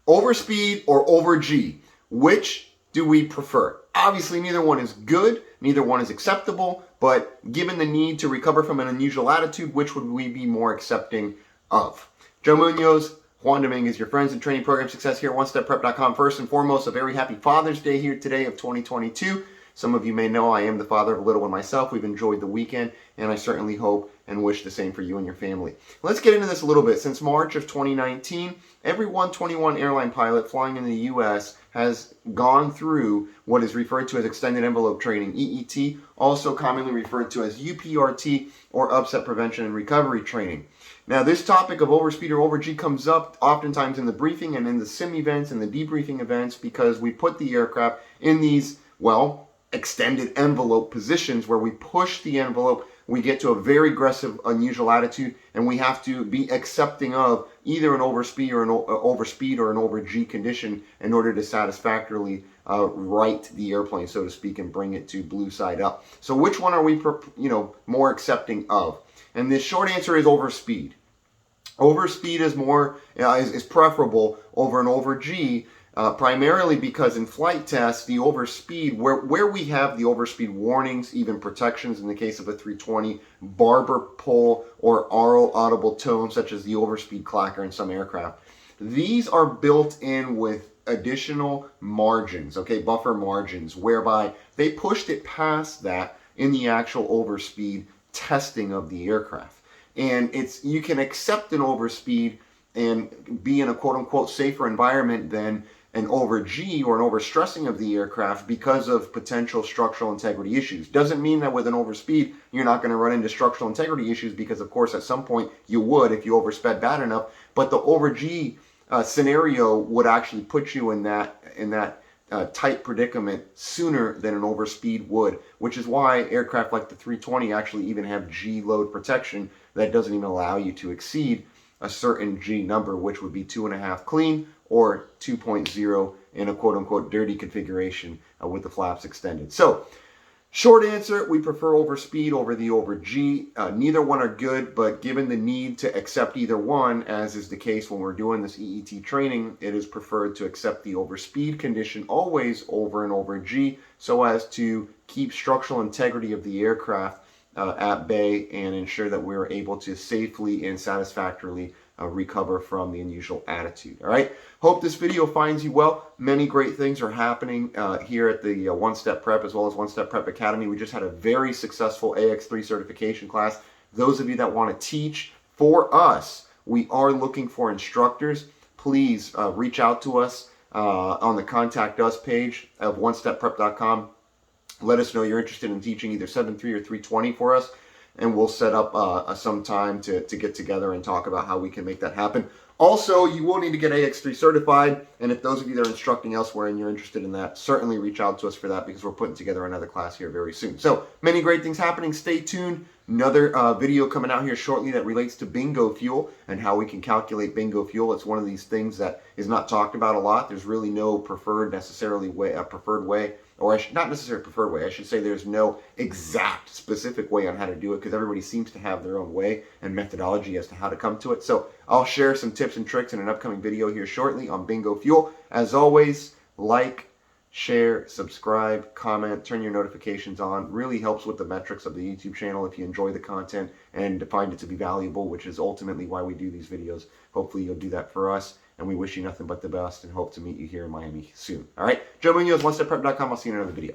Overspeed or over G? Which do we prefer? Obviously, neither one is good, neither one is acceptable, but given the need to recover from an unusual attitude, which would we be more accepting of? Joe Munoz, Juan Dominguez, your friends in training program success here at OneStepPrep.com. First and foremost, a very happy Father's Day here today of 2022. Some of you may know I am the father of a little one myself. We've enjoyed the weekend, and I certainly hope and wish the same for you and your family. Let's get into this a little bit. Since March of 2019, every 121 airline pilot flying in the U.S. has gone through what is referred to as extended envelope training, EET, also commonly referred to as UPRT, or upset prevention and recovery training. Now, this topic of overspeed or over G comes up oftentimes in the briefing and in the sim events and the debriefing events because we put the aircraft in these, well, extended envelope positions where we push the envelope, we get to a very aggressive, unusual attitude, and we have to be accepting of either an overspeed or an over G condition in order to satisfactorily right the airplane, so to speak, and bring it to blue side up. So which one are we, more accepting of? And the short answer is overspeed. Overspeed is more is preferable over an over G. Primarily because in flight tests, the overspeed, where we have the overspeed warnings, even protections in the case of a 320, barber pull or aural audible tone, such as the overspeed clacker in some aircraft, these are built in with additional margins, okay, buffer margins, whereby they pushed it past that in the actual overspeed testing of the aircraft. And you can accept an overspeed and be in a quote-unquote safer environment than an over G or an overstressing of the aircraft because of potential structural integrity issues. Doesn't mean that with an overspeed you're not going to run into structural integrity issues, because of course at some point you would if you oversped bad enough, but the over G scenario would actually put you in that tight predicament sooner than an overspeed would, which is why aircraft like the 320 actually even have G load protection that doesn't even allow you to exceed a certain G number, which would be 2.5 clean or 2.0 in a quote-unquote dirty configuration with the flaps extended. So, short answer, we prefer overspeed over the over G. Neither one are good, but given the need to accept either one, as is the case when we're doing this EET training, it is preferred to accept the overspeed condition always over an over G, so as to keep structural integrity of the aircraft at bay and ensure that we're able to safely and satisfactorily recover from the unusual attitude. All right. Hope this video finds you well. Many great things are happening here at the One Step Prep as well as One Step Prep Academy. We just had a very successful AX3 certification class. Those of you that want to teach for us, we are looking for instructors. Please reach out to us on the Contact Us page of OneStepPrep.com. Let us know you're interested in teaching either 7.3 or 320 for us, and we'll set up some time to get together and talk about how we can make that happen. Also, you will need to get AX3 certified, and if those of you that are instructing elsewhere and you're interested in that, certainly reach out to us for that, because we're putting together another class here very soon. So, many great things happening. Stay tuned. Another video coming out here shortly that relates to bingo fuel and how we can calculate bingo fuel. It's one of these things that is not talked about a lot. There's really no preferred way, or not necessarily preferred way. I should say there's no exact specific way on how to do it, because everybody seems to have their own way and methodology as to how to come to it. So I'll share some tips and tricks in an upcoming video here shortly on bingo fuel. As always, like, share, subscribe, comment, turn your notifications on. Really helps with the metrics of the YouTube channel if you enjoy the content and find it to be valuable, which is ultimately why we do these videos. Hopefully you'll do that for us, and we wish you nothing but the best and hope to meet you here in Miami soon. All right, Joe Munoz, OneStepPrep.com. I'll see you in another video.